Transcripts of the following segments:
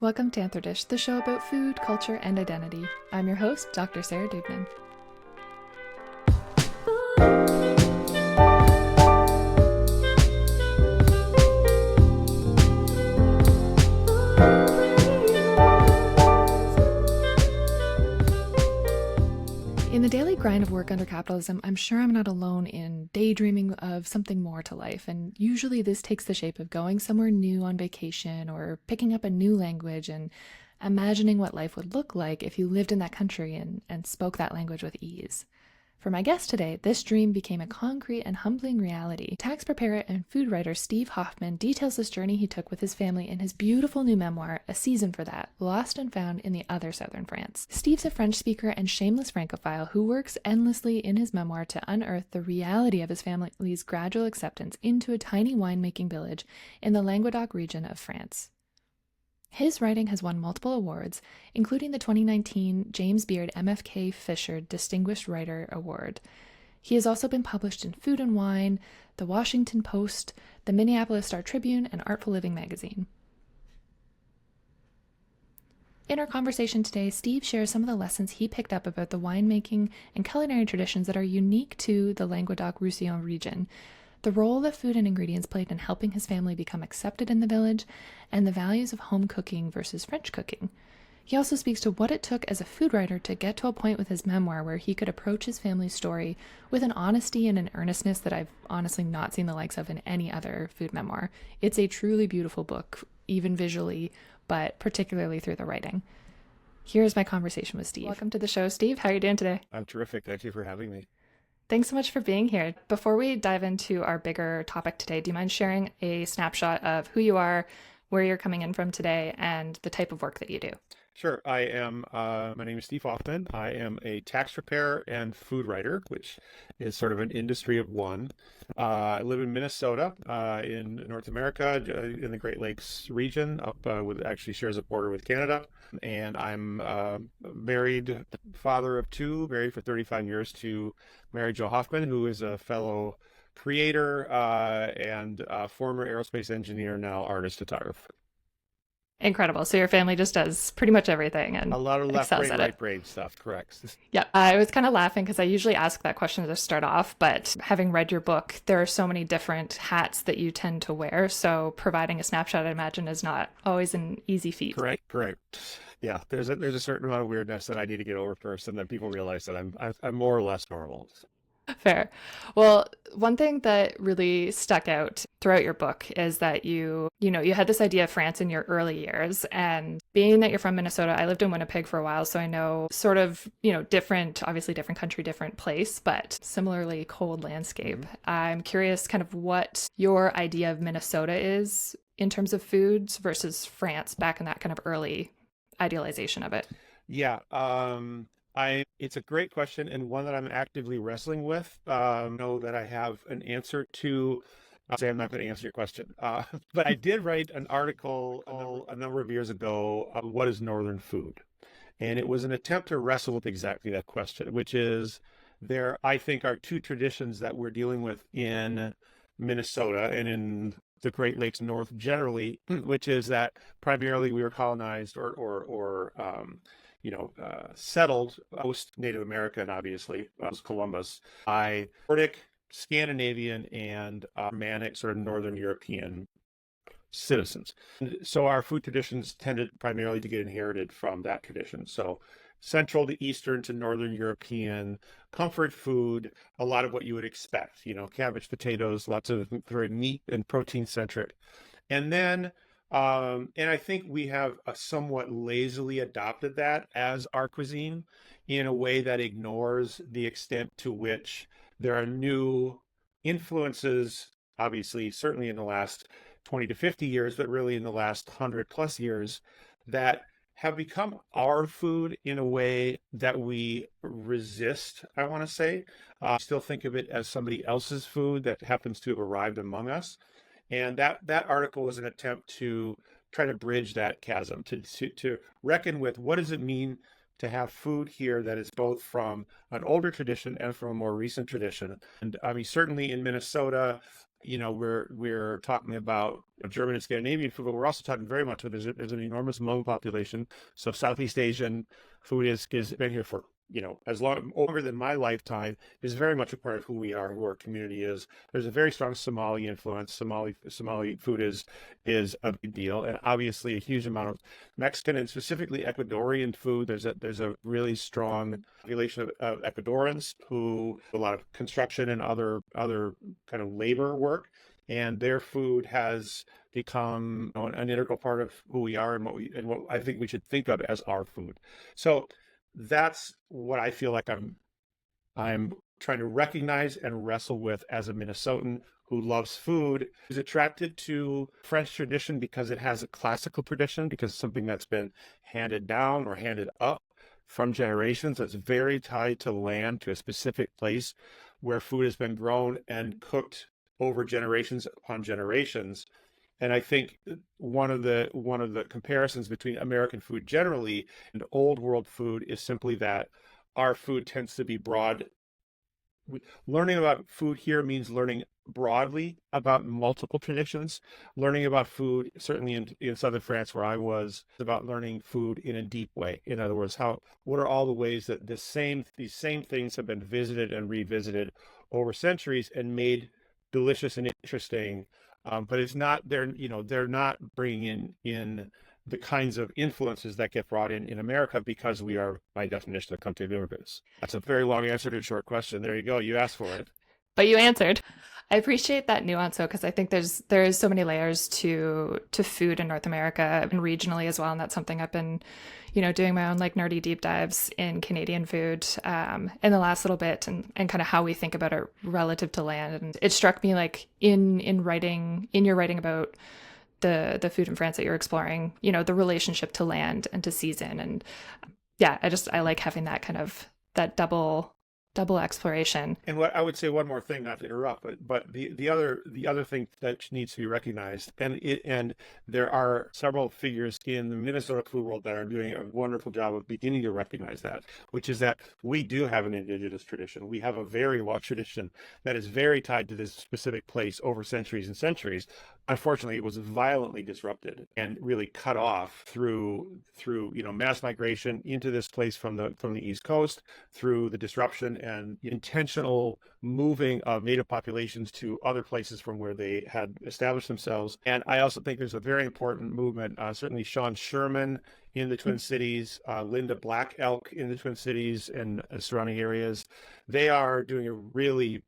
Welcome to AnthroDish, the show about food, culture, and identity. I'm your host, Dr. Sarah Dubnan. In the daily grind of work under capitalism, I'm sure I'm not alone in daydreaming of something more to life, and usually this takes the shape of going somewhere new on vacation or picking up a new language and imagining what life would look like if you lived in that country and spoke that language with ease. For my guest today, this dream became a concrete and humbling reality. Tax preparer and food writer Steve Hoffman details this journey he took with his family in his beautiful new memoir, A Season for That, Lost and Found in the Other Southern France. Steve's a French speaker and shameless Francophile who works endlessly in his memoir to unearth the reality of his family's gradual acceptance into a tiny winemaking village in the Languedoc region of France. His writing has won multiple awards, including the 2019 James Beard MFK Fisher Distinguished Writer Award. He has also been published in Food and Wine, The Washington Post, the Minneapolis Star-Tribune, and Artful Living magazine. In our conversation today, Steve shares some of the lessons he picked up about the winemaking and culinary traditions that are unique to the Languedoc-Roussillon region, the role that food and ingredients played in helping his family become accepted in the village, and the values of home cooking versus French cooking. He also speaks to what it took as a food writer to get to a point with his memoir where he could approach his family's story with an honesty and an earnestness that I've honestly not seen the likes of in any other food memoir. It's a truly beautiful book, even visually, but particularly through the writing. Here's my conversation with Steve. Welcome to the show, Steve. How are you doing today? I'm terrific. Thank you for having me. Thanks so much for being here. Before we dive into our bigger topic today, do you mind sharing a snapshot of who you are, where you're coming in from today, and the type of work that you do? Sure. My name is Steve Hoffman. I am a tax preparer and food writer, which is sort of an industry of one. I live in Minnesota, in North America, in the Great Lakes region, actually shares a border with Canada. And I'm married, father of two, married for 35 years to Mary Jo Hoffman, who is a fellow creator and former aerospace engineer, now artist photographer. Incredible. So your family just does pretty much everything and A lot of left excels brain, at right it. brain stuff, correct. Yeah, I was kind of laughing because I usually ask that question to start off, but having read your book, there are so many different hats that you tend to wear. So providing a snapshot, I imagine, is not always an easy feat. Correct. Yeah, there's a certain amount of weirdness that I need to get over first, and then people realize that I'm more or less normal. Fair. Well, one thing that really stuck out throughout your book is that you had this idea of France in your early years. And being that you're from Minnesota, I lived in Winnipeg for a while, so I know sort of, different, obviously different country, different place, but similarly cold landscape. I'm curious kind of what your idea of Minnesota is in terms of foods versus France back in that kind of early idealization of it. Yeah, it's a great question and one that I'm actively wrestling with. Know that I have an answer to. I'll say I'm not going to answer your question, but I did write an article a number of years ago. What is Northern food? And it was an attempt to wrestle with exactly that question, which is there, I think, are two traditions that we're dealing with in Minnesota and in the Great Lakes North generally, which is that primarily we were colonized or settled post Native American, obviously, was Columbus, by Nordic, Scandinavian, and Germanic, sort of Northern European citizens. So our food traditions tended primarily to get inherited from that tradition. So Central to Eastern to Northern European comfort food, a lot of what you would expect, cabbage, potatoes, lots of very meat and protein centric. And then and I think we have somewhat lazily adopted that as our cuisine in a way that ignores the extent to which there are new influences, obviously, certainly in the last 20 to 50 years, but really in the last 100 plus years, that have become our food in a way that we resist, I want to say. Still think of it as somebody else's food that happens to have arrived among us. And that article was an attempt to try to bridge that chasm, to reckon with what does it mean to have food here that is both from an older tradition and from a more recent tradition. And I mean, certainly in Minnesota, we're talking about German and Scandinavian food, but we're also talking very much, there's an enormous Hmong population. So Southeast Asian food is been here for, as longer than my lifetime, is very much a part of who we are, who our community is. There's a very strong Somali influence. Somali food is a big deal, and obviously a huge amount of Mexican and specifically Ecuadorian food. There's a really strong population of Ecuadorians who do a lot of construction and other kind of labor work, and their food has become an integral part of who we are, and what I think we should think of as our food. So that's what I feel like I'm trying to recognize and wrestle with as a Minnesotan who loves food, is attracted to French tradition because it has a classical tradition, because it's something that's been handed down or handed up from generations. That's very tied to land, to a specific place where food has been grown and cooked over generations upon generations. And I think one of the comparisons between American food generally and old world food is simply that our food tends to be broad. Learning about food here means learning broadly about multiple traditions. Learning about food, certainly in southern France where I was, about learning food in a deep way. In other words, what are all the ways that these same things have been visited and revisited over centuries and made delicious and interesting. But it's not they're not bringing in the kinds of influences that get brought in America, because we are, by definition, a country of immigrants. That's a very long answer to a short question. There you go. You asked for it. But you answered. I appreciate that nuance though, because I think there is so many layers to food in North America and regionally as well, and that's something I've been, doing my own like nerdy deep dives in Canadian food in the last little bit, and kind of how we think about it relative to land. And it struck me like in your writing about the food in France that you're exploring, the relationship to land and to season, and yeah, I like having that kind of that double exploration. And what I would say, one more thing, not to interrupt, but the other thing that needs to be recognized, and there are several figures in the Minnesota food world that are doing a wonderful job of beginning to recognize that, which is that we do have an indigenous tradition. We have a very long tradition that is very tied to this specific place over centuries and centuries. Unfortunately, it was violently disrupted and really cut off through mass migration into this place from the East Coast, through the disruption and intentional moving of native populations to other places from where they had established themselves. And I also think there's a very important movement, certainly Sean Sherman in the Twin Cities, Linda Black Elk in the Twin Cities and surrounding areas. They are doing a really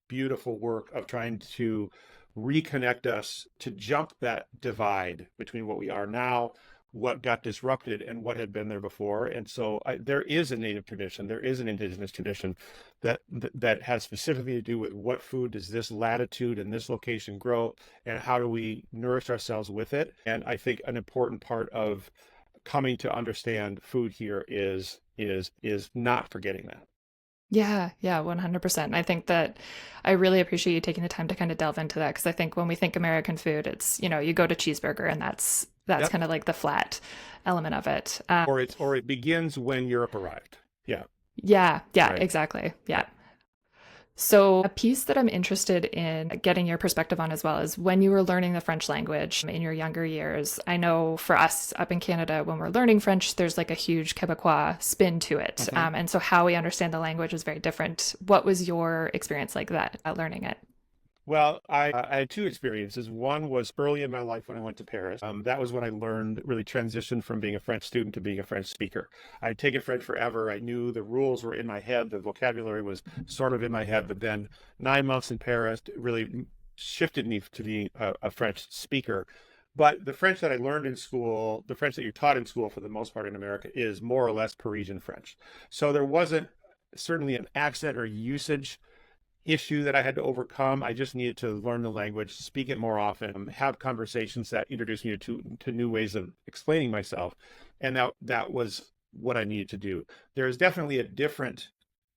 beautiful work of trying to reconnect us, to jump that divide between what we are now, what got disrupted, and what had been there before. And so there is a native tradition, there is an indigenous tradition that has specifically to do with what food does this latitude and this location grow, and how do we nourish ourselves with it. And I think an important part of coming to understand food here is not forgetting that. Yeah, yeah, 100%. I think that I really appreciate you taking the time to kind of delve into that, because I think when we think American food, it's, you go to cheeseburger and that's Yep. kind of like the flat element of it. Or it begins when Europe arrived. Yeah. Yeah, yeah, Right. exactly. Yeah. So, a piece that I'm interested in getting your perspective on as well is when you were learning the French language in your younger years. I know for us up in Canada, when we're learning French, there's like a huge Quebecois spin to it. Mhm. And so, how we understand the language is very different. What was your experience like that learning it? Well, I had two experiences. One was early in my life when I went to Paris. That was when I learned, really transitioned from being a French student to being a French speaker. I'd taken French forever. I knew the rules were in my head. The vocabulary was sort of in my head. But then 9 months in Paris really shifted me to being a French speaker. But the French that I learned in school, the French that you're taught in school for the most part in America, is more or less Parisian French. So there wasn't certainly an accent or usage issue that I had to overcome. I just needed to learn the language, speak it more often, have conversations that introduced me to new ways of explaining myself. And that was what I needed to do. There is definitely a different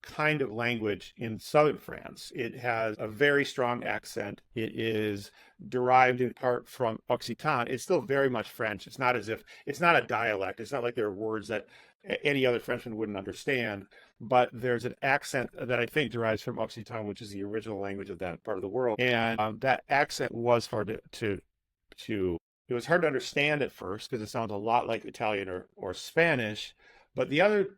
kind of language in southern France. It has a very strong accent. It is derived in part from Occitan. It's still very much French. It's not as if it's not a dialect. It's not like there are words that any other Frenchman wouldn't understand, but there's an accent that I think derives from Occitan, which is the original language of that part of the world. And that accent was hard to it was hard to understand at first because it sounds a lot like Italian or Spanish. But the other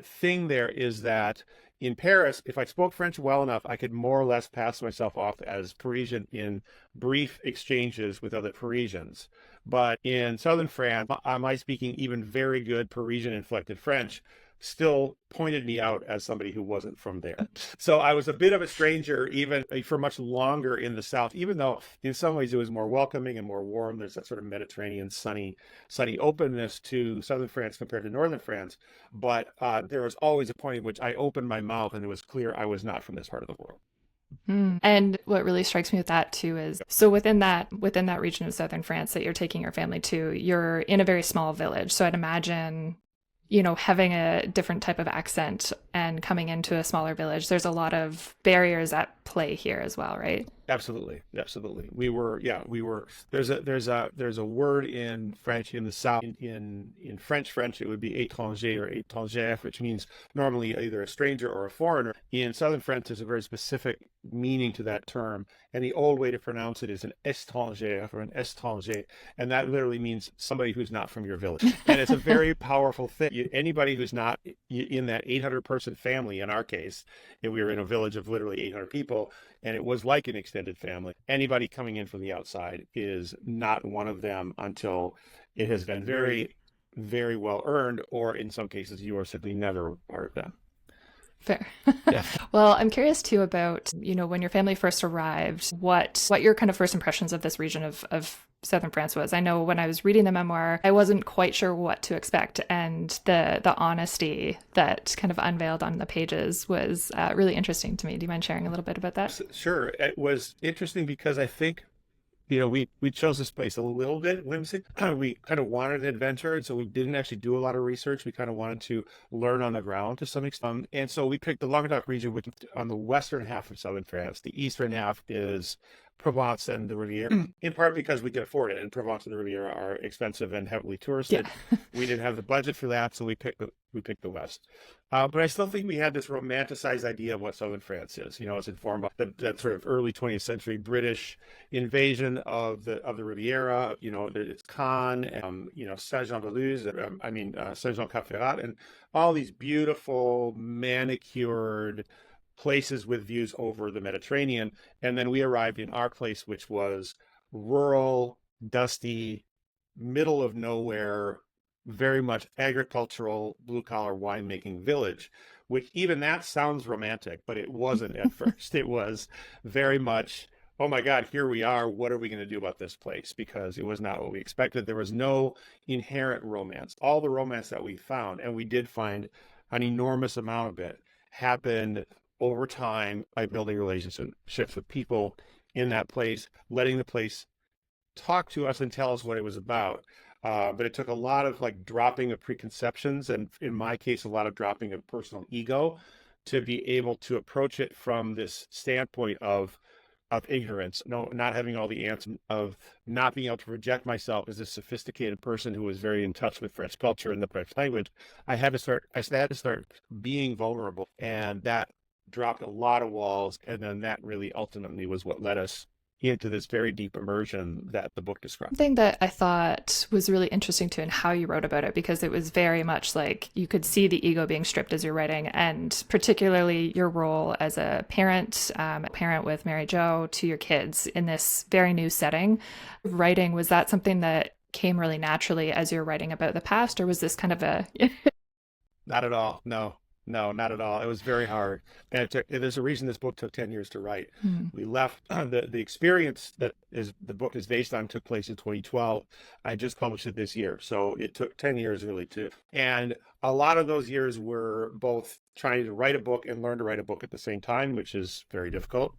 thing there is that in Paris, if I spoke French well enough, I could more or less pass myself off as Parisian in brief exchanges with other Parisians. But in southern France, my speaking even very good Parisian inflected French still pointed me out as somebody who wasn't from there. So I was a bit of a stranger even for much longer in the South, even though in some ways it was more welcoming and more warm. There's that sort of Mediterranean sunny openness to southern France compared to northern France. But there was always a point at which I opened my mouth and it was clear I was not from this part of the world. And what really strikes me with that too is so within that region of southern France that you're taking your family to, you're in a very small village. So I'd imagine, having a different type of accent and coming into a smaller village, there's a lot of barriers at play here as well, right? Absolutely, absolutely. We were. There's a word in French in the South. In French, it would be étranger or étrangère, which means normally either a stranger or a foreigner. In Southern French, there's a very specific meaning to that term, and the old way to pronounce it is an étranger or an étranger, and that literally means somebody who's not from your village. And it's a very powerful thing. Anybody who's not in that 800-person family, in our case, and we were in a village of literally 800 people, and it was like an extended family. Anybody coming in from the outside is not one of them until it has been very, very well earned, or in some cases, you are simply never part of them. Fair. Yeah. Well, I'm curious too about, when your family first arrived, what your kind of first impressions of this region of southern France was. I know when I was reading the memoir, I wasn't quite sure what to expect, and the honesty that kind of unveiled on the pages was really interesting to me. Do you mind sharing a little bit about that? Sure. It was interesting because I think we chose this place a little bit whimsic. We kind of wanted an adventure, and so we didn't actually do a lot of research. We kind of wanted to learn on the ground to some extent. And so we picked the Languedoc region, which on the western half of southern France. The eastern half is Provence and the Riviera, in part because we could afford it, and Provence and the Riviera are expensive and heavily touristed. Yeah. We didn't have the budget for that, so we picked the West. But I still think we had this romanticized idea of what southern France is. It's informed by that sort of early 20th century British invasion of the Riviera. It's Cannes, Saint-Jean-de-Luz, Saint-Jean-Cap-Ferrat, and all these beautiful manicured places with views over the Mediterranean. And then we arrived in our place, which was rural, dusty, middle of nowhere, very much agricultural, blue-collar winemaking village, which even that sounds romantic, but it wasn't at first. It was very much, oh my God, here we are. What are we going to do about this place? Because it was not what we expected. There was no inherent romance. All the romance that we found, and we did find an enormous amount of it, happened over time by building relationships with people in that place, letting the place talk to us and tell us what it was about. But it took a lot of dropping of preconceptions, and in my case, a lot of dropping of personal ego to be able to approach it from this standpoint of ignorance, not having all the answers, of not being able to project myself as a sophisticated person who was very in touch with French culture and the French language. I had to start being vulnerable, and that dropped a lot of walls, and then that really ultimately was what led us into this very deep immersion that the book describes. Something that I thought was really interesting too in how you wrote about it, because it was very much like you could see the ego being stripped as you're writing, and particularly your role as a parent with Mary Jo to your kids in this very new setting. Writing, was that something that came really naturally as you're writing about the past, or was this kind of a... Not at all. No, not at all. It was very hard. And there's a reason this book took 10 years to write. We left the experience that the book is based on took place in 2012. I just published it this year. So it took 10 years really too. And a lot of those years were both trying to write a book and learn to write a book at the same time, which is very difficult.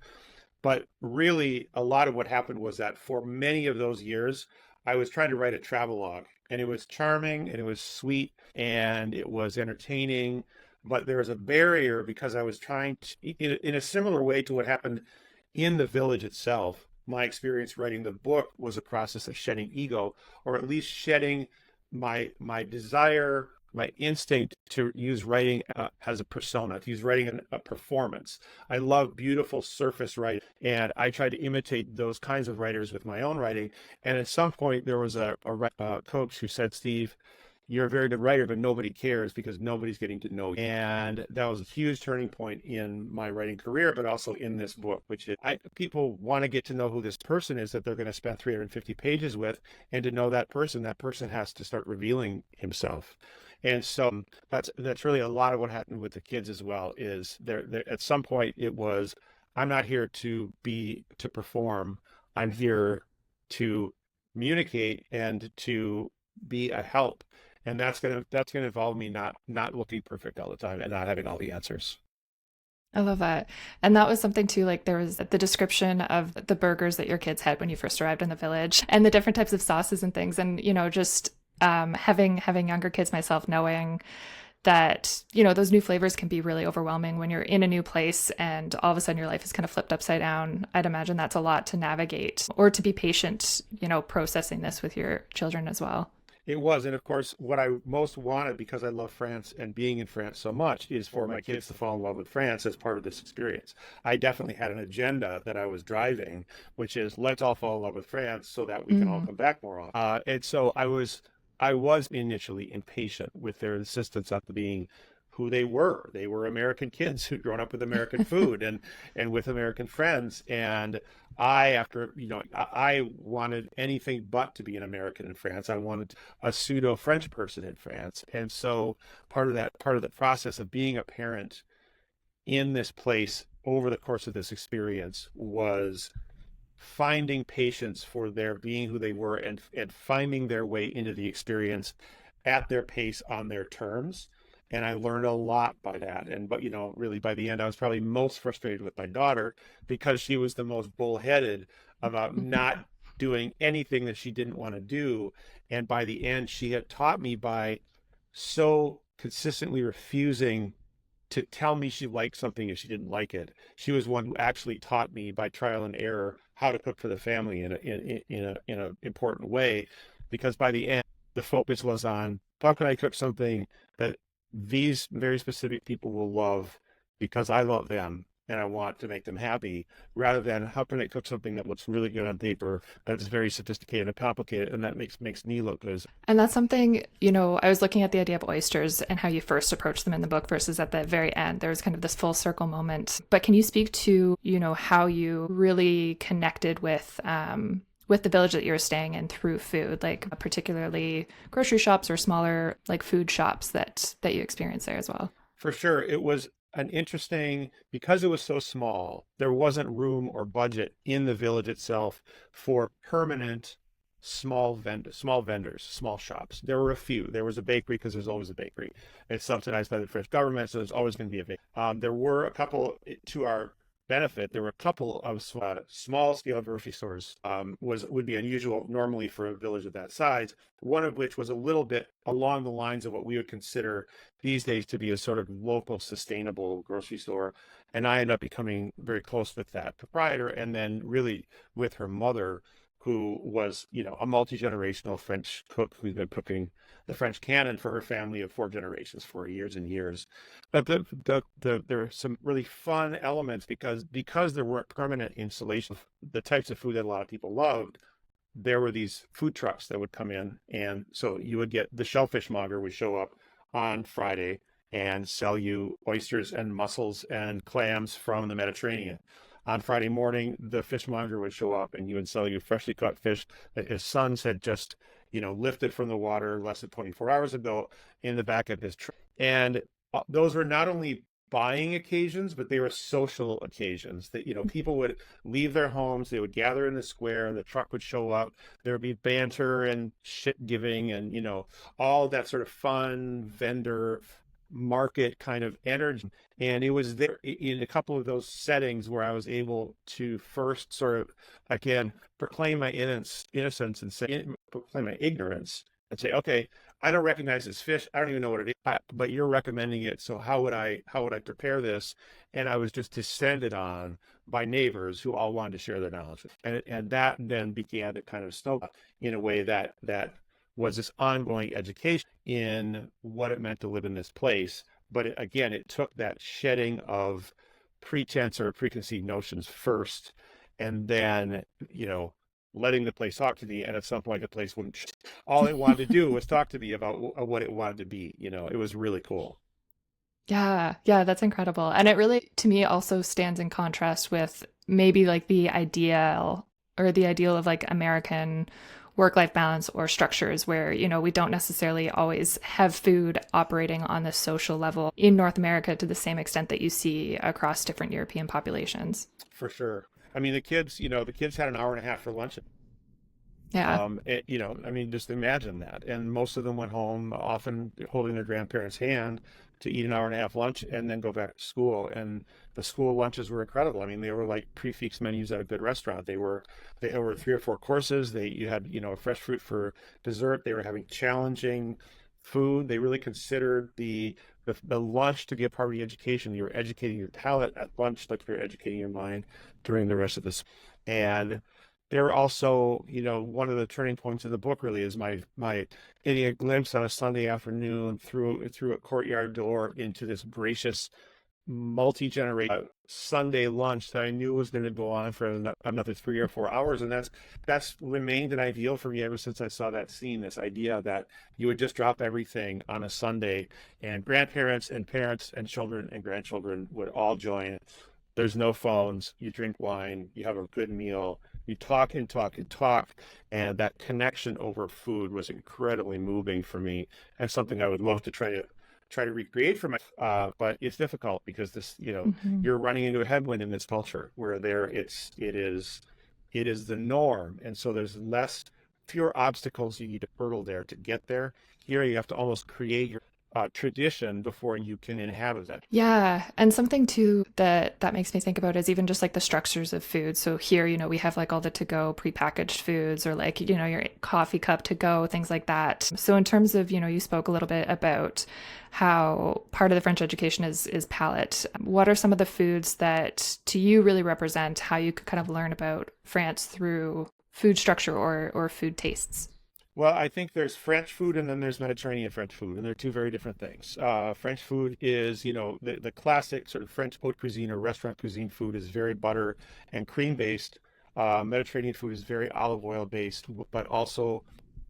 But really, a lot of what happened was that for many of those years, I was trying to write a travelogue, and it was charming and it was sweet and it was entertaining. but there was a barrier because I was trying to, in a similar way to what happened in the village itself. My experience writing the book was a process of shedding ego, or at least shedding my desire, my instinct to use writing as a persona, to use writing a performance. I love beautiful surface writing, and I tried to imitate those kinds of writers with my own writing. And at some point, there was a coach who said, "Steve, you're a very good writer, but nobody cares because nobody's getting to know you." And that was a huge turning point in my writing career, but also in this book, which is people want to get to know who this person is that they're going to spend 350 pages with. And to know that person has to start revealing himself. And so that's really a lot of what happened with the kids as well, is there at some point it was, I'm not here to perform. I'm here to communicate and to be a help. And that's gonna involve me not looking perfect all the time and not having all the answers. I love that. And that was something too, like there was the description of the burgers that your kids had when you first arrived in the village and the different types of sauces and things. And, just having younger kids myself, knowing that, those new flavors can be really overwhelming when you're in a new place and all of a sudden your life is kind of flipped upside down. I'd imagine that's a lot to navigate or to be patient, processing this with your children as well. It was. And of course, what I most wanted, because I love France and being in France so much, is for my kids to fall in love with France as part of this experience. I definitely had an agenda that I was driving, which is let's all fall in love with France so that we can all come back more often. And so I was initially impatient with their insistence on being who they were. They were American kids who'd grown up with American food and with American friends. And I wanted anything but to be an American in France. I wanted a pseudo French person in France. And so part of the process of being a parent in this place over the course of this experience was finding patience for their being who they were, and finding their way into the experience at their pace on their terms. And I learned a lot by that. But really by the end, I was probably most frustrated with my daughter because she was the most bullheaded about not doing anything that she didn't want to do. And by the end, she had taught me by so consistently refusing to tell me she liked something if she didn't like it. She was one who actually taught me by trial and error how to cook for the family in a important way, because by the end the focus was on how can I cook something that these very specific people will love because I love them and I want to make them happy, rather than how can I cook something that looks really good on paper, that is very sophisticated and complicated, and that makes me look good. And that's something, I was looking at the idea of oysters and how you first approached them in the book versus at the very end. There was kind of this full circle moment. But can you speak to, how you really connected with the village that you were staying in through food, like particularly grocery shops or smaller like food shops that you experienced there as well? For sure, it was because it was so small, there wasn't room or budget in the village itself for permanent small vendors, small shops. There were a few. There was a bakery because there's always a bakery. It's subsidized by the French government, so there's always going to be a bakery. There were a couple, to our benefit, there were a couple of small scale grocery stores. Would be unusual normally for a village of that size, one of which was a little bit along the lines of what we would consider these days to be a sort of local sustainable grocery store. And I ended up becoming very close with that proprietor, and then really with her mother, who was, a multi-generational French cook who's been cooking the French canon for her family of 4 generations for years and years. But there are some really fun elements because there weren't permanent installations, the types of food that a lot of people loved. There were these food trucks that would come in, and so you would get the shellfishmonger would show up on Friday and sell you oysters and mussels and clams from the Mediterranean. On Friday morning, the fishmonger would show up and he would sell you freshly caught fish that his sons had just, lifted from the water less than 24 hours ago in the back of his truck. And those were not only buying occasions, but they were social occasions that, people would leave their homes, they would gather in the square, and the truck would show up. There would be banter and shit giving and, all that sort of fun vendor market kind of energy. And it was there in a couple of those settings where I was able to first sort of, again, proclaim my innocence and proclaim my ignorance and say, okay, I don't recognize this fish. I don't even know what it is, but you're recommending it. So how would I prepare this? And I was just descended on by neighbors who all wanted to share their knowledge. And that then began to kind of snowball in a way that was this ongoing education in what it meant to live in this place. But again, it took that shedding of pretense or preconceived notions first, and then, letting the place talk to me. And at some point, the place wouldn't. All it wanted to do was talk to me about what it wanted to be. It was really cool. Yeah, yeah, that's incredible. And it really, to me, also stands in contrast with maybe like the ideal of like American work-life balance or structures where, we don't necessarily always have food operating on the social level in North America to the same extent that you see across different European populations. For sure. I mean, the kids had an hour and a half for lunch. Yeah. I mean, just imagine that. And most of them went home, often holding their grandparents' hand to eat an hour and a half lunch and then go back to school. And the school lunches were incredible. I mean, they were like prefix menus at a good restaurant. They were 3 or 4 courses. You had, fresh fruit for dessert. They were having challenging food. They really considered the lunch to be a part of the education. You were educating your palate at lunch, like you're educating your mind during the rest of this. And they're also, one of the turning points of the book really is my getting a glimpse on a Sunday afternoon through a courtyard door into this gracious multi-generation Sunday lunch that I knew was going to go on for another 3 or 4 hours. And that's remained an ideal for me ever since I saw that scene, this idea that you would just drop everything on a Sunday and grandparents and parents and children and grandchildren would all join. There's no phones. You drink wine. You have a good meal. You talk and talk and talk. And that connection over food was incredibly moving for me, and something I would love to try to recreate for my. But it's difficult because Mhm. you're running into a headwind in this culture where it is the norm, and so there's fewer obstacles you need to hurdle there to get there. Here, you have to almost create your tradition before you can inhabit that. Yeah, and something too that makes me think about is even just like the structures of food. So here, we have like all the to-go prepackaged foods or like, your coffee cup to go, things like that. So in terms of, you spoke a little bit about how part of the French education is palate. What are some of the foods that to you really represent how you could kind of learn about France through food structure or food tastes? Well, I think there's French food and then there's Mediterranean French food, and they're two very different things. French food is, the classic sort of French haute cuisine or restaurant cuisine food is very butter and cream based. Mediterranean food is very olive oil based, but also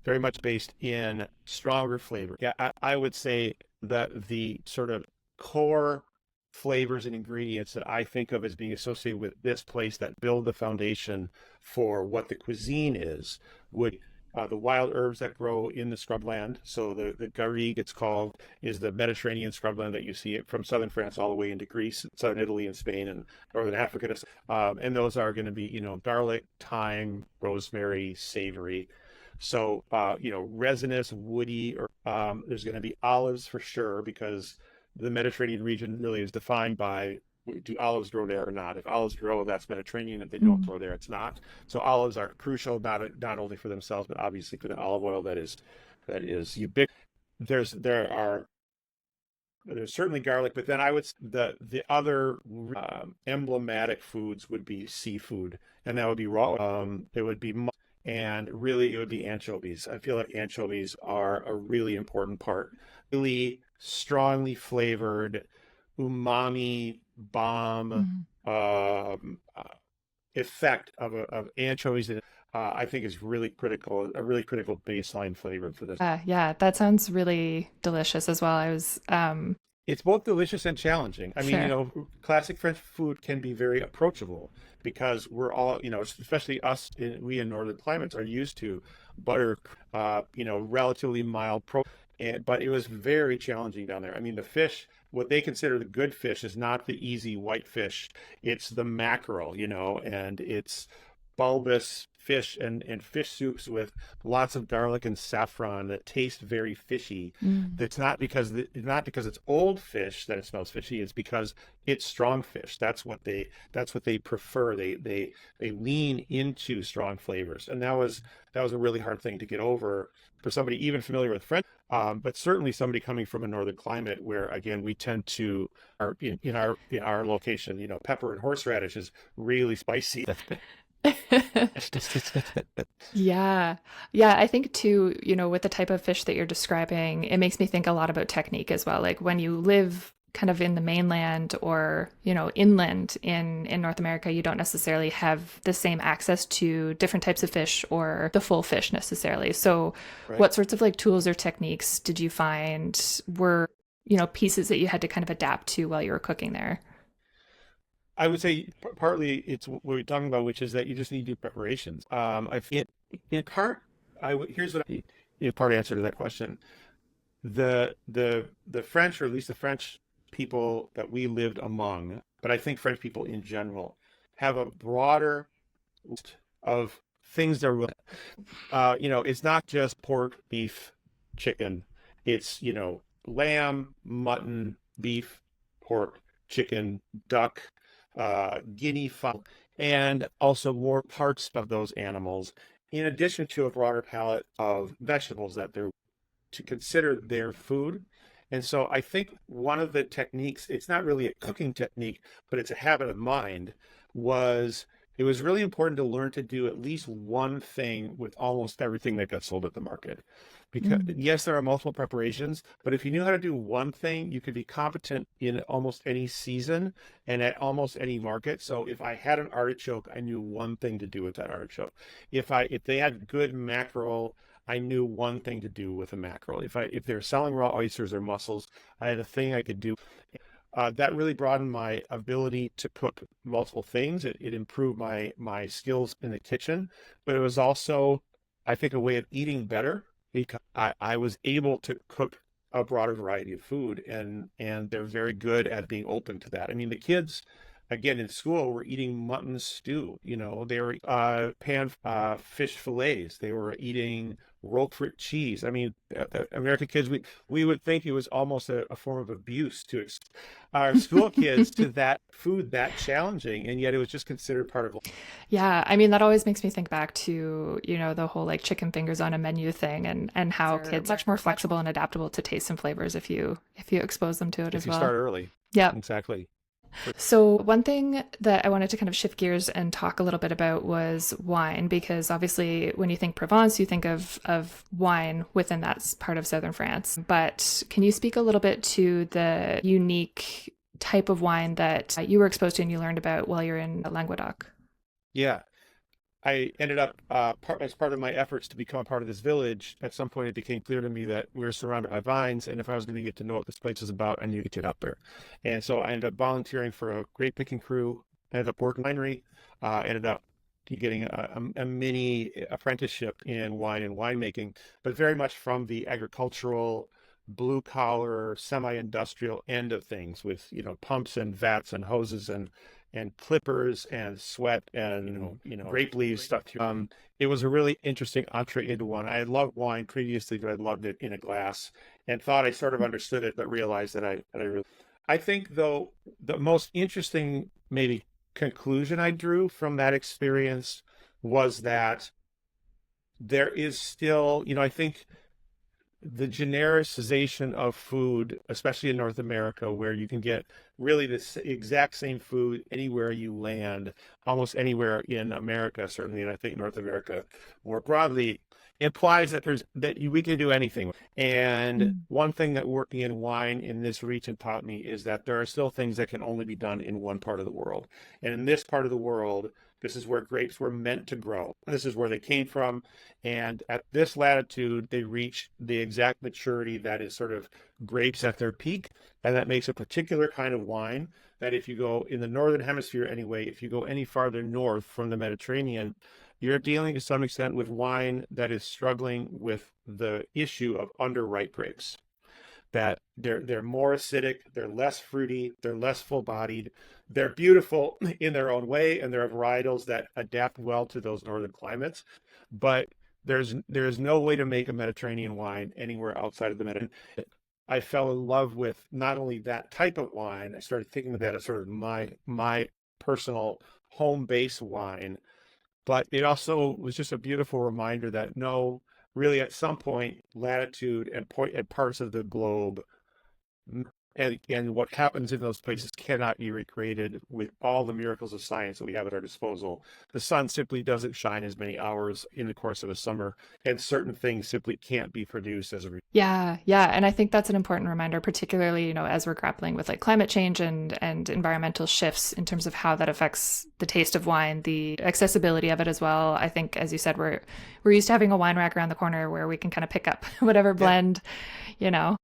very much based in stronger flavor. Yeah, I would say that the sort of core flavors and ingredients that I think of as being associated with this place that build the foundation for what the cuisine is would the wild herbs that grow in the scrubland. So the garrigue, it's called, is the Mediterranean scrubland that you see it from southern France all the way into Greece, southern Italy and Spain and northern Africa. And those are going to be, garlic, thyme, rosemary, savory. So, resinous, woody, or there's going to be olives for sure, because the Mediterranean region really is defined by, do olives grow there or not? If olives grow, that's Mediterranean. If they don't grow there, it's not. So olives are crucial, not only for themselves, but obviously for the olive oil that is ubiquitous. There's certainly garlic, but then I would the other emblematic foods would be seafood, and that would be raw. It would be and really it would be anchovies. I feel like anchovies are a really important part. Really strongly flavored umami bomb Mhm. effect of anchovies. I think is really critical, a really critical baseline flavor for this. Yeah, that sounds really delicious as well. I was It's both delicious and challenging. I mean, sure. classic French food can be very approachable because we're all, especially us, we in northern climates are used to butter, relatively mild but it was very challenging down there. I mean, the fish, what they consider the good fish is not the easy white fish. It's the mackerel, and it's bulbous fish and fish soups with lots of garlic and saffron that taste very fishy. Mm. It's not because it's old fish that it smells fishy. It's because it's strong fish. That's what they prefer. They lean into strong flavors, and that was a really hard thing to get over for somebody even familiar with French. But certainly somebody coming from a northern climate where, again, we tend to in our location, pepper and horseradish is really spicy. Yeah. Yeah, I think too, with the type of fish that you're describing, it makes me think a lot about technique as well. Like when you live kind of in the mainland or, inland in North America, you don't necessarily have the same access to different types of fish or the full fish necessarily. So Right. what sorts of like tools or techniques did you find were, pieces that you had to kind of adapt to while you were cooking there? I would say partly it's what we're talking about, which is that you just need to do preparations. In part, here's what part answer to that question. The French, or at least the French people that we lived among, but I think French people in general have a broader list of things they're willing. It's not just pork, beef, chicken. It's lamb, mutton, beef, pork, chicken, duck, guinea fowl, and also more parts of those animals, in addition to a broader palette of vegetables that they're to consider their food. And so I think one of the techniques, it's not really a cooking technique, but it's a habit of mind, was it was really important to learn to do at least one thing with almost everything that got sold at the market. Because Mm. yes, there are multiple preparations, but if you knew how to do one thing, you could be competent in almost any season and at almost any market. So if I had an artichoke, I knew one thing to do with that artichoke. If they had good mackerel, I knew one thing to do with a mackerel. If they're selling raw oysters or mussels, I had a thing I could do. That really broadened my ability to cook multiple things. It improved my skills in the kitchen, but it was also, I think, a way of eating better because I was able to cook a broader variety of food, and they're very good at being open to that. I mean, the kids, again, in school were eating mutton stew. They were pan fish fillets. They were eating Roquefort cheese. I mean, American kids, we would think it was almost a form of abuse to our school kids to that food that challenging, and yet it was just considered part of. Yeah, I mean that always makes me think back to, the whole like chicken fingers on a menu thing and how kids are much more flexible and adaptable to tastes and flavors if you expose them to it If as you well. start early. Yeah. Exactly. So, one thing that I wanted to kind of shift gears and talk a little bit about was wine, because obviously, when you think Provence, you think of wine within that part of southern France. But can you speak a little bit to the unique type of wine that you were exposed to and you learned about while you're in Languedoc? Yeah. I ended up, as part of my efforts to become a part of this village, at some point it became clear to me that we're surrounded by vines, and if I was going to get to know what this place is about, I needed to get out there. And so I ended up volunteering for a grape picking crew, ended up working in a winery, ended up getting a mini apprenticeship in wine and winemaking, but very much from the agricultural, blue collar, semi-industrial end of things with, pumps and vats and hoses and clippers and sweat and grape leaves stuff. It was a really interesting entree into one. I had loved wine previously, but I loved it in a glass and thought I sort of understood it, but realized that I really. I think though the most interesting maybe conclusion I drew from that experience was that there is still, I think the genericization of food, especially in North America, where you can get really the exact same food anywhere you land, almost anywhere in America, certainly, and I think North America more broadly, implies that we can do anything. And Mm. one thing that working in wine in this region taught me is that there are still things that can only be done in one part of the world. And in this part of the world, this is where grapes were meant to grow. This is where they came from. And at this latitude, they reach the exact maturity that is sort of grapes at their peak. And that makes a particular kind of wine that if you go in the Northern Hemisphere anyway, if you go any farther north from the Mediterranean, you're dealing to some extent with wine that is struggling with the issue of underripe grapes. that they're more acidic, they're less fruity, they're less full-bodied, they're beautiful in their own way, and there are varietals that adapt well to those northern climates. But there's no way to make a Mediterranean wine anywhere outside of the Mediterranean. I fell in love with not only that type of wine, I started thinking of that as sort of my personal home base wine, but it also was just a beautiful reminder that no, really at some point, latitude and point at parts of the globe and what happens in those places cannot be recreated with all the miracles of science that we have at our disposal. The sun simply doesn't shine as many hours in the course of a summer, and certain things simply can't be produced as a result. Yeah, yeah, and I think that's an important reminder, particularly, as we're grappling with like climate change and environmental shifts in terms of how that affects the taste of wine, the accessibility of it as well. I think, as you said, we're used to having a wine rack around the corner where we can kind of pick up whatever Yeah. blend, you know.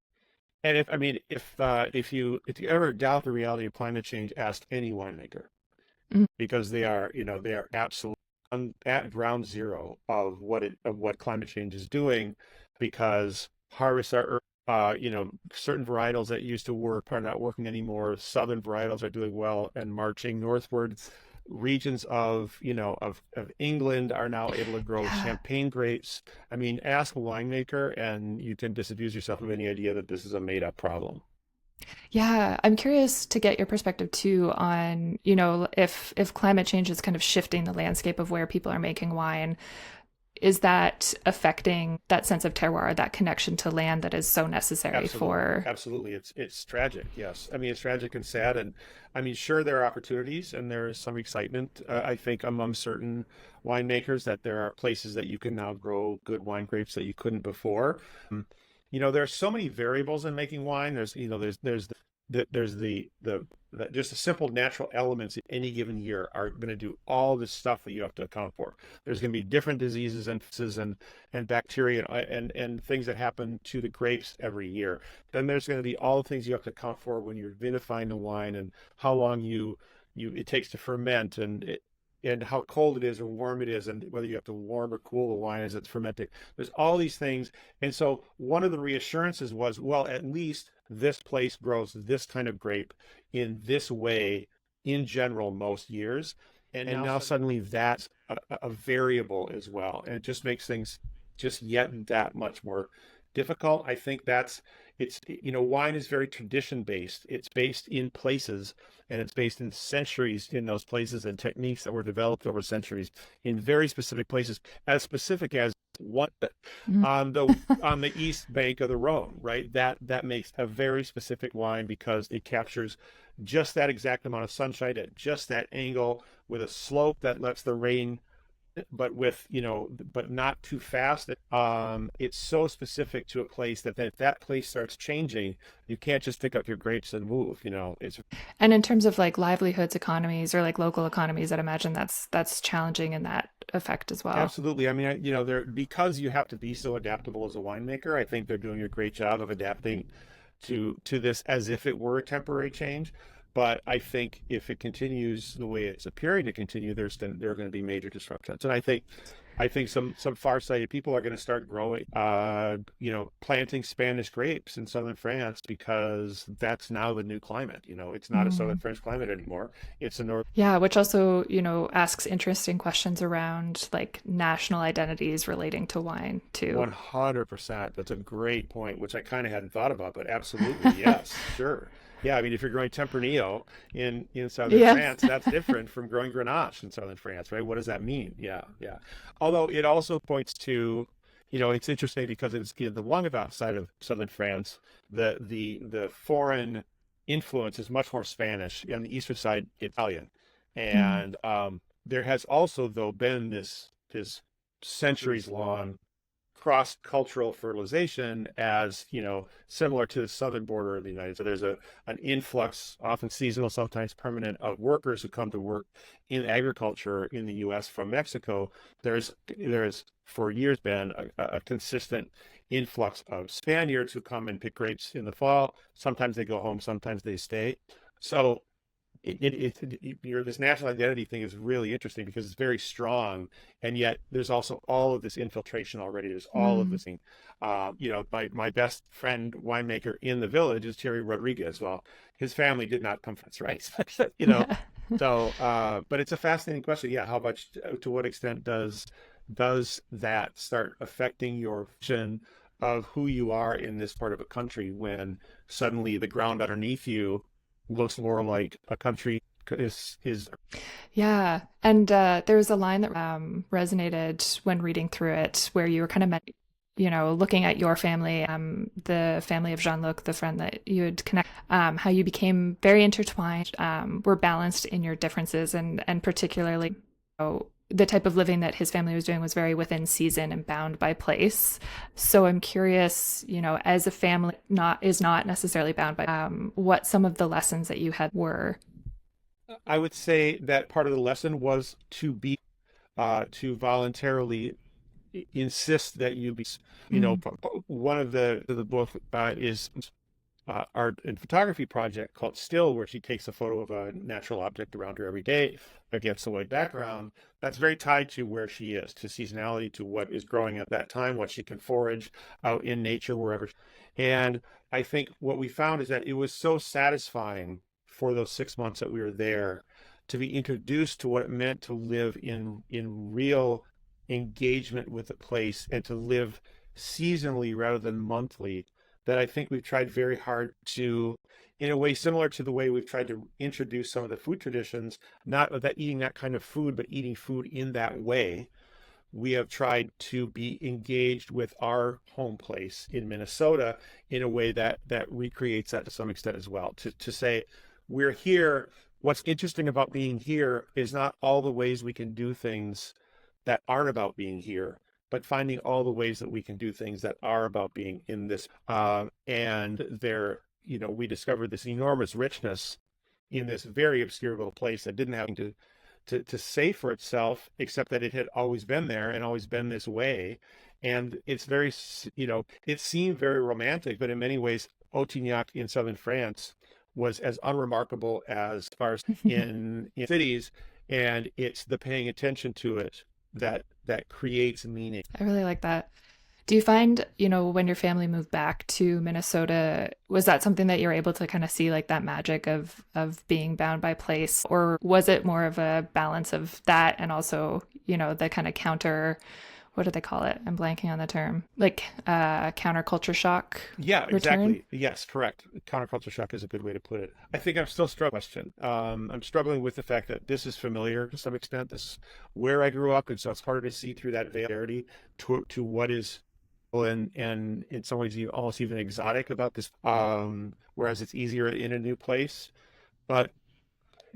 And if you ever doubt the reality of climate change, ask any winemaker, Mhm. because they are absolutely at ground zero of what climate change is doing, because harvests are certain varietals that used to work are not working anymore. Southern varietals are doing well and marching northward. Regions of England are now able to grow Yeah. champagne grapes. I mean, ask a winemaker and you can disabuse yourself of any idea that this is a made up problem. Yeah, I'm curious to get your perspective too on, if climate change is kind of shifting the landscape of where people are making wine, is that affecting that sense of terroir, that connection to land that is so necessary Absolutely. for. Absolutely. It's tragic. Yes. I mean, it's tragic and sad. And I mean, sure, there are opportunities and there is some excitement, I think, among certain winemakers that there are places that you can now grow good wine grapes that you couldn't before. Um, there are so many variables in making wine. There's just the simple natural elements in any given year are going to do all this stuff that you have to account for. There's going to be different diseases and bacteria and things that happen to the grapes every year. Then there's going to be all the things you have to account for when you're vinifying the wine, and how long it takes to ferment, and how cold it is or warm it is, and whether you have to warm or cool the wine as it's fermenting. There's all these things. And so one of the reassurances was, well, at least this place grows this kind of grape in this way in general most years. And now suddenly that's a variable as well. And it just makes things just yet that much more difficult. I think wine is very tradition based. It's based in places, and it's based in centuries in those places, and techniques that were developed over centuries in very specific places, as specific as one Mhm. on the east bank of the Rhone, right? That makes a very specific wine because it captures just that exact amount of sunshine at just that angle, with a slope that lets the rain, but not too fast. It's so specific to a place that if that place starts changing, you can't just pick up your grapes and move. It's And in terms of like livelihoods, economies, or like local economies, I'd imagine that's challenging in that effect as well. absolutely. I mean, they're because you have to be so adaptable as a winemaker. I think they're doing a great job of adapting to this as if it were a temporary change. But I think if it continues the way it's appearing to continue, there are going to be major disruptions. And I think some far-sighted people are going to start growing, planting Spanish grapes in southern France, because that's now the new climate. It's not a southern Mm. French climate anymore. It's a north. Yeah, which also, asks interesting questions around like national identities relating to wine too. 100%. That's a great point, which I kind of hadn't thought about, but absolutely, yes, sure. Yeah, I mean, if you're growing Tempranillo in southern Yeah. France, that's different from growing Grenache in southern France, right? What does that mean? Yeah, yeah. Although it also points to, it's interesting because it's the Languedoc side of southern France, the foreign influence is much more Spanish, on the eastern side, Italian, Mm. and there has also though been this centuries long cross-cultural fertilization, as similar to the southern border of the United States. So there's an influx, often seasonal, sometimes permanent, of workers who come to work in agriculture in the U.S. from Mexico. There's for years been a consistent influx of Spaniards who come and pick grapes in the fall. Sometimes they go home, sometimes they stay. So this national identity thing is really interesting because it's very strong, and yet there's also all of this infiltration already. There's all of Mm. this thing. My best friend winemaker in the village is Thierry Rodriguez. Well, his family did not come from this, right? you know, Yeah. so but it's a fascinating question. Yeah, how much to what extent does that start affecting your vision of who you are in this part of a country when suddenly the ground underneath you looks more like a country is Yeah. And there was a line that resonated when reading through it where you were kind of, looking at your family, the family of Jean-Luc, the friend that you had connected, how you became very intertwined, were balanced in your differences, and particularly, the type of living that his family was doing was very within season and bound by place. So I'm curious, as a family not necessarily bound by what some of the lessons that you had were. I would say that part of the lesson was to voluntarily insist that you be, Mm. one of the book is art and photography project called Still, where she takes a photo of a natural object around her every day against a white background. That's very tied to where she is, to seasonality, to what is growing at that time, what she can forage out in nature, wherever. And I think what we found is that it was so satisfying for those 6 months that we were there to be introduced to what it meant to live in real engagement with the place and to live seasonally rather than monthly, that I think we've tried very hard to, in a way similar to the way we've tried to introduce some of the food traditions, not that eating that kind of food, but eating food in that way. We have tried to be engaged with our home place in Minnesota in a way that recreates that to some extent as well. To say we're here. What's interesting about being here is not all the ways we can do things that aren't about being here, but finding all the ways that we can do things that are about being in this. And there, we discovered this enormous richness in this very obscure little place that didn't have to say for itself, except that it had always been there and always been this way. And it's very, it seemed very romantic, but in many ways, Otignac in southern France was as unremarkable as far as in cities, and it's the paying attention to it that creates meaning. I really like that. Do you find, when your family moved back to Minnesota, was that something that you're able to kind of see like that magic of being bound by place? Or was it more of a balance of that and also, the kind of what do they call it? I'm blanking on the term. Like counterculture shock Yeah, return? exactly. Yes, correct. Counterculture shock is a good way to put it. I think I'm still struggling with the question. I'm struggling with the fact that this is familiar to some extent. This is where I grew up, and so it's harder to see through that variety to what is and in some ways almost even exotic about this. Whereas it's easier in a new place. But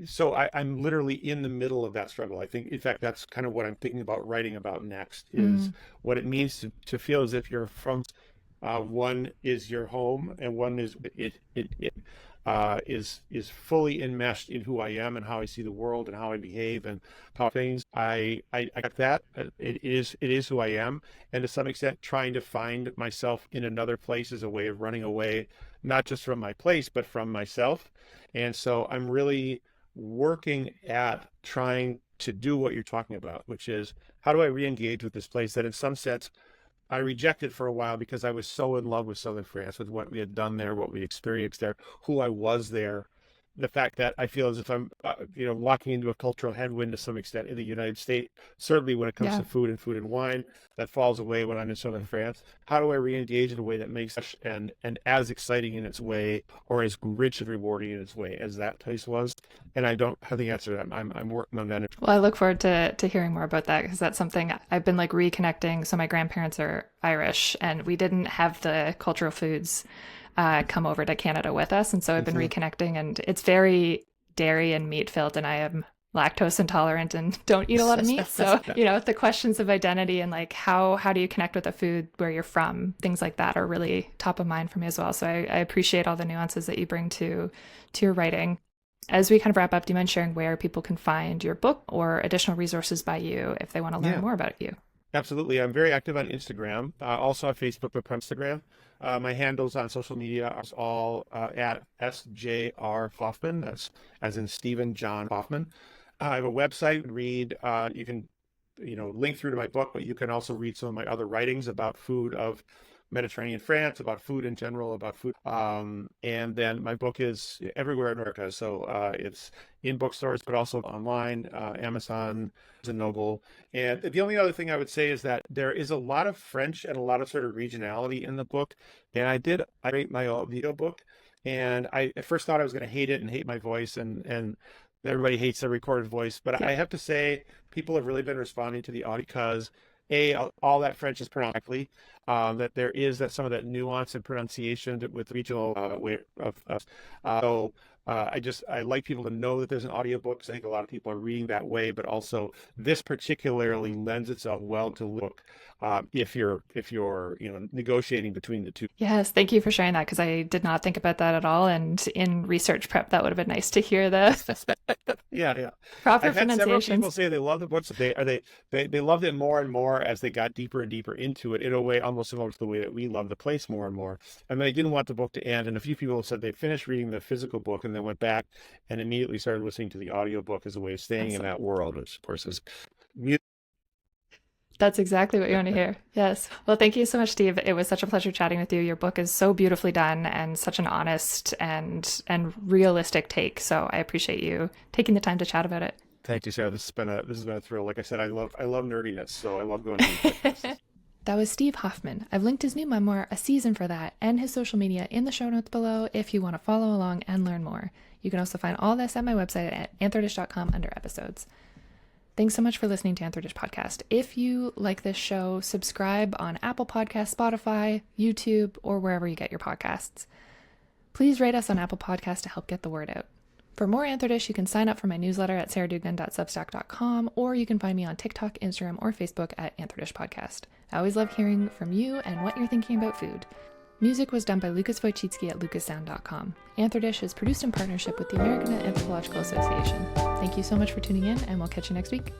so I'm literally in the middle of that struggle. I think, in fact, that's kind of what I'm thinking about writing about next is Mm. what it means to feel as if you're from one is your home and one is is fully enmeshed in who I am and how I see the world and how I behave and how things. I got that. It is who I am, and to some extent, trying to find myself in another place is a way of running away, not just from my place but from myself. And so I'm really working at trying to do what you're talking about, which is how do I re-engage with this place that in some sense I rejected for a while because I was so in love with Southern France, with what we had done there, what we experienced there, who I was there. The fact that I feel as if I'm, walking into a cultural headwind to some extent in the United States, certainly when it comes Yeah. to food and wine, that falls away when I'm in Southern France. How do I re-engage in a way that makes it and as exciting in its way, or as rich and rewarding in its way as that place was? And I don't have the answer to that. I'm working on that. Well, I look forward to hearing more about that because that's something I've been like reconnecting. So my grandparents are Irish, and we didn't have the cultural foods come over to Canada with us, and so I've been Mhm. reconnecting, and it's very dairy and meat filled, and I am lactose intolerant and don't eat a lot of meat. So the questions of identity and like how do you connect with the food where you're from, things like that are really top of mind for me as well. So I appreciate all the nuances that you bring to your writing. As we kind of wrap up, do you mind sharing where people can find your book or additional resources by you if they want to learn Yeah. more about you? Absolutely. I'm very active on Instagram, also on Facebook, but on Instagram. My handles on social media are all at SJR Hoffman. That's as in Stephen John Hoffman. I have a website. Read. You can, link through to my book, but you can also read some of my other writings about food of Mediterranean France, about food in general, about food. And then my book is everywhere in America. So it's in bookstores, but also online, Amazon, and Noble. And the only other thing I would say is that there is a lot of French and a lot of sort of regionality in the book. And I write my audio book, and I at first thought I was going to hate it and hate my voice, and everybody hates the recorded voice. But Yeah. I have to say, people have really been responding to the audio because all that French is pronounced correctly. That there is some of that nuance and pronunciation with regional way of. So I like people to know that there's an audiobook, because I think a lot of people are reading that way, but also this particularly lends itself well to look if you're negotiating between the two. Yes, thank you for sharing that, because I did not think about that at all. And in research prep, that would have been nice to hear the Yeah. proper I've had several people pronunciations. say they love the books. They loved it more and more as they got deeper and deeper into it, in a way almost similar to the way that we love the place more and more. And they didn't want the book to end. And a few people said they finished reading the physical book and then went back and immediately started listening to the audiobook as a way of staying in Excellent. that world, which of course is That's exactly what you want to hear. Yes. Well, thank you so much, Steve. It was such a pleasure chatting with you. Your book is so beautifully done and such an honest and realistic take. So I appreciate you taking the time to chat about it. Thank you, Sarah. This has been a thrill. Like I said, I love nerdiness, so I love going to these podcasts. That was Steve Hoffman. I've linked his new memoir, A Season for That, and his social media in the show notes below if you want to follow along and learn more. You can also find all this at my website at AnthroDish.com under episodes. Thanks so much for listening to AnthroDish Podcast. If you like this show, subscribe on Apple Podcasts, Spotify, YouTube, or wherever you get your podcasts. Please rate us on Apple Podcasts to help get the word out. For more AnthroDish, you can sign up for my newsletter at sarahdugan.substack.com, or you can find me on TikTok, Instagram, or Facebook at AnthroDish Podcast. I always love hearing from you and what you're thinking about food. Music was done by Lucas Wojcicki at lucassound.com. AnthroDish is produced in partnership with the American Anthropological Association. Thank you so much for tuning in, and we'll catch you next week.